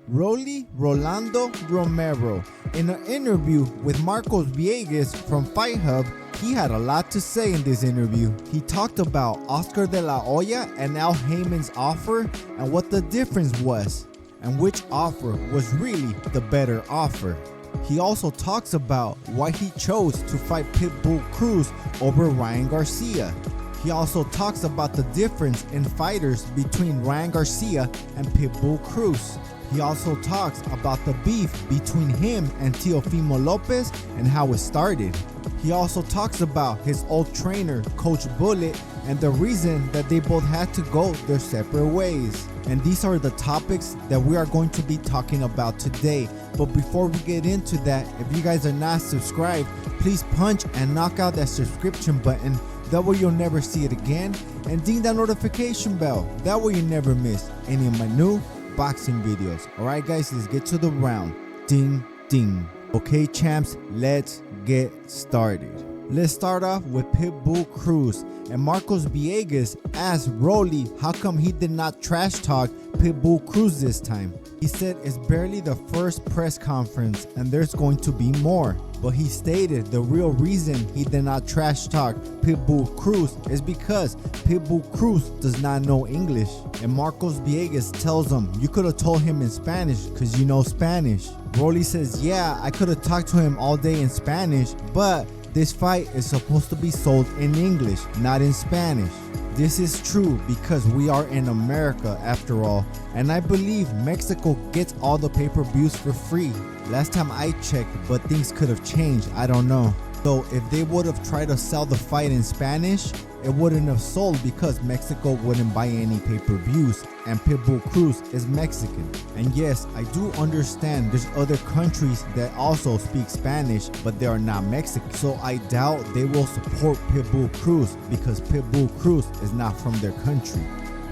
Rollie Rolando Romero. In an interview with Marcos Villegas from Fight Hub, he had a lot to say in this interview. He talked about Oscar de la Hoya and Al Heyman's offer and what the difference was, and which offer was really the better offer. He also talks about why he chose to fight Pitbull Cruz over Ryan Garcia. He also talks about the difference in fighters between Ryan Garcia and Pitbull Cruz. He also talks about the beef between him and Teofimo Lopez and how it started. He also talks about his old trainer, Coach Bullet, and the reason that they both had to go their separate ways. And these are the topics that we are going to be talking about today. But before we get into that, if you guys are not subscribed, please punch and knock out that subscription button. That way you'll never see it again. And ding that notification bell. That way you never miss any of my new boxing videos. Alright guys, let's get to the round. Ding ding. Okay champs, let's get started. Let's start off with Pitbull Cruz. And Marcos Villegas asked Rollie how come he did not trash talk Pitbull Cruz this time. He said it's barely the first press conference and there's going to be more. But he stated the real reason he did not trash talk Pitbull Cruz is because Pitbull Cruz does not know English. And Marcos Villegas tells him, you could have told him in Spanish because you know Spanish. Rollie says, yeah, I could have talked to him all day in Spanish, but this fight is supposed to be sold in English, not in Spanish. This is true because we are in America after all, and I believe Mexico gets all the pay-per-views for free. Last time I checked, but things could have changed, I don't know. So if they would have tried to sell the fight in Spanish, it wouldn't have sold because Mexico wouldn't buy any pay-per-views, and Pitbull Cruz is Mexican. And yes, I do understand there's other countries that also speak Spanish, but they are not Mexican. So I doubt they will support Pitbull Cruz because Pitbull Cruz is not from their country.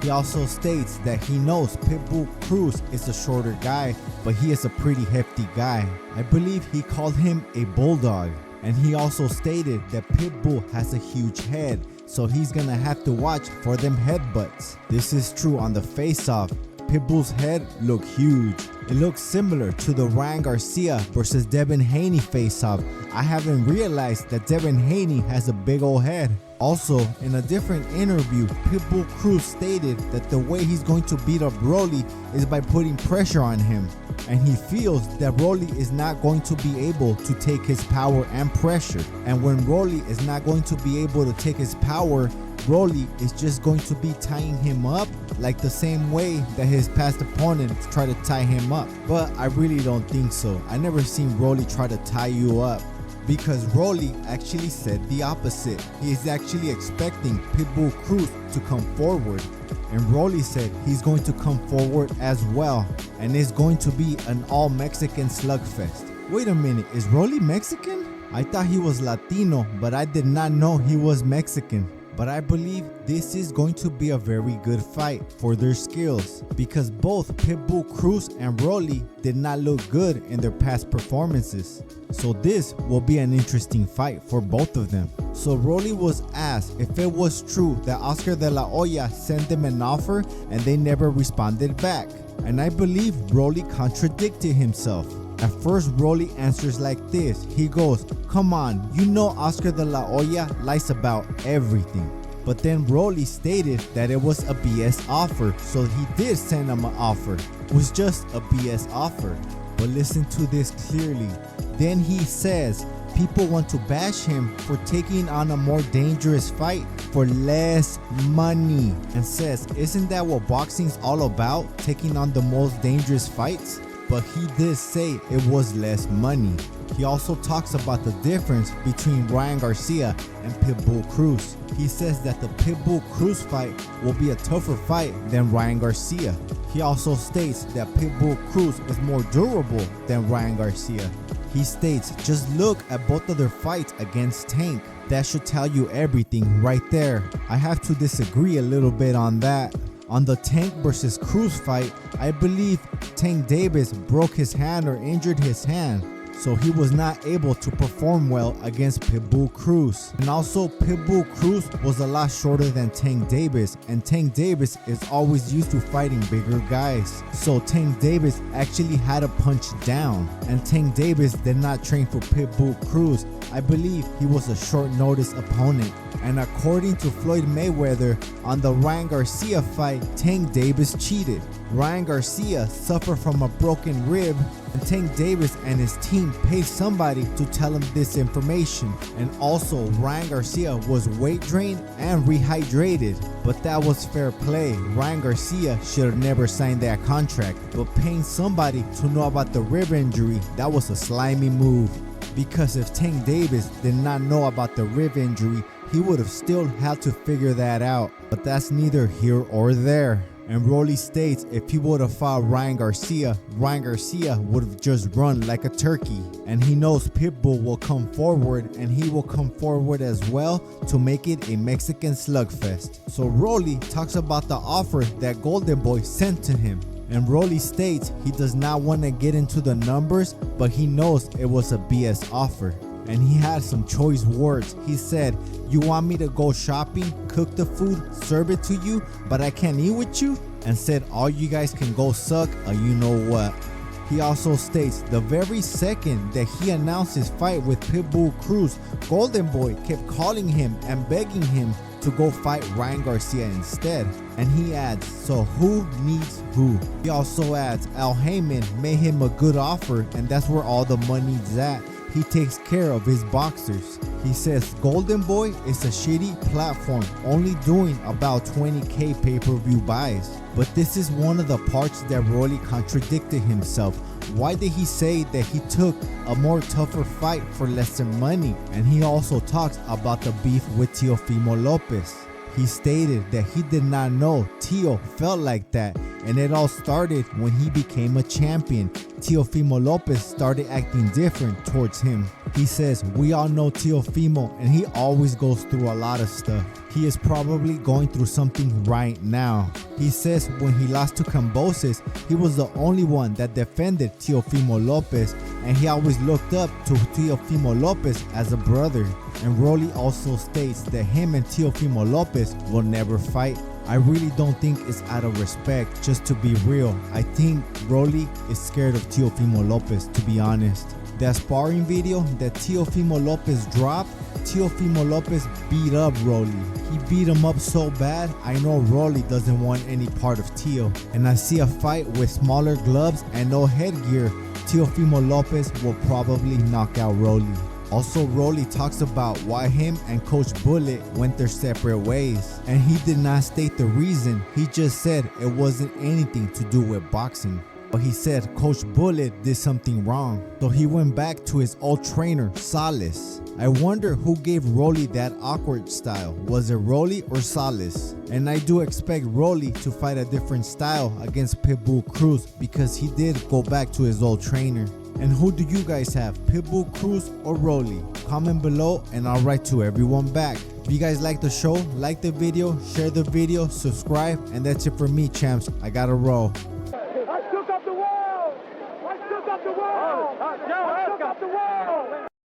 He also states that he knows Pitbull Cruz is a shorter guy, but he is a pretty hefty guy. I believe he called him a bulldog. And he also stated that Pitbull has a huge head, so he's gonna have to watch for them headbutts. This is true on the face-off. Pitbull's head looked huge. It looks similar to the Ryan Garcia versus Devin Haney face-off. I haven't realized that Devin Haney has a big old head. Also, in a different interview, Pitbull Cruz stated that the way he's going to beat up Rollie is by putting pressure on him. And he feels that Rollie is not going to be able to take his power and pressure. And when Rollie is not going to be able to take his power, Rollie is just going to be tying him up like the same way that his past opponents try to tie him up. But I really don't think so. I never seen Rollie try to tie you up. Because Rollie actually said the opposite. He is actually expecting Pitbull Cruz to come forward. And Rollie said he's going to come forward as well. And it's going to be an all-Mexican slugfest. Wait a minute, is Rollie Mexican? I thought he was Latino, but I did not know he was Mexican. But I believe this is going to be a very good fight for their skills because both Pitbull Cruz and Rollie did not look good in their past performances. So this will be an interesting fight for both of them. So Rollie was asked if it was true that Oscar de la Hoya sent them an offer and they never responded back. And I believe Rollie contradicted himself. At first, Rollie answers like this. He goes, come on, you know Oscar de la Hoya lies about everything. But then Rollie stated that it was a BS offer, so he did send him an offer. It was just a BS offer. But listen to this clearly. Then he says, people want to bash him for taking on a more dangerous fight for less money. And says, isn't that what boxing's all about? Taking on the most dangerous fights? But he did say it was less money. He also talks about the difference between Ryan Garcia and Pitbull Cruz. He says that the Pitbull Cruz fight will be a tougher fight than Ryan Garcia. He also states that Pitbull Cruz is more durable than Ryan Garcia. He states, just look at both of their fights against Tank. That should tell you everything right there. I have to disagree a little bit on that. On the Tank versus Cruz fight, I believe Tank Davis broke his hand or injured his hand. so he was not able to perform well against Pitbull Cruz. And also Pitbull Cruz was a lot shorter than Tank Davis, and Tank Davis is always used to fighting bigger guys. So Tank Davis actually had to punch down, and Tank Davis did not train for Pitbull Cruz. I believe he was a short notice opponent. And according to Floyd Mayweather, on the Ryan Garcia fight, Tank Davis cheated. Ryan Garcia suffered from a broken rib, and Tank Davis and his team paid somebody to tell him this information. And also, Ryan Garcia was weight drained and rehydrated, but that was fair play. Ryan Garcia should have never signed that contract, but paying somebody to know about the rib injury, that was a slimy move. Because if Tank Davis did not know about the rib injury, he would have still had to figure that out. But that's neither here or there. And Rollie states if he would have fought Ryan Garcia would have just run like a turkey. And he knows Pitbull will come forward, and he will come forward as well to make it a Mexican slugfest. So Rollie talks about the offer that Golden Boy sent to him. And Rollie states he does not want to get into the numbers, but he knows it was a BS offer. And he had some choice words. He said, "You want me to go shopping, cook the food, serve it to you, but I can't eat with you?" And said, "All you guys can go suck a you know what." He also states the very second that he announced his fight with Pitbull Cruz, Golden Boy kept calling him and begging him to go fight Ryan Garcia instead. And he adds, so who needs who? He also adds, Al Heyman made him a good offer, and that's where all the money's at. He takes care of his boxers. He says Golden Boy is a shitty platform, only doing about 20k pay-per-view buys. But this is one of the parts that Rollie contradicted himself. Why did he say that he took a more tougher fight for lesser money? And he also talks about the beef with Teofimo Lopez. He stated that he did not know Teo felt like that, and it all started when he became a champion. Teofimo Lopez started acting different towards him. He says, "We all know Teofimo, and he always goes through a lot of stuff. He is probably going through something right now." He says when he lost to Cambosis, he was the only one that defended Teofimo Lopez, and he always looked up to Teofimo Lopez as a brother. And Rollie also states that him and Teofimo Lopez will never fight. I really don't think it's out of respect, just to be real. I think Rollie is scared of Teofimo Lopez, to be honest. That sparring video that Teofimo Lopez dropped, Teofimo Lopez beat up Rollie. He beat him up so bad, I know Rollie doesn't want any part of Teo. And I see a fight with smaller gloves and no headgear, Teofimo Lopez will probably knock out Rollie. Also, Rollie talks about why him and Coach Bullet went their separate ways. And he did not state the reason, he just said it wasn't anything to do with boxing. But he said Coach Bullet did something wrong, so he went back to his old trainer, Salas. I wonder who gave Rollie that awkward style. Was it Rollie or Salas? And I do expect Rollie to fight a different style against Pitbull Cruz, because he did go back to his old trainer. And who do you guys have, Pitbull Cruz or Rollie? Comment below and I'll write to everyone back. If you guys like the show, like the video, share the video, subscribe, and that's it for me, champs. I gotta roll.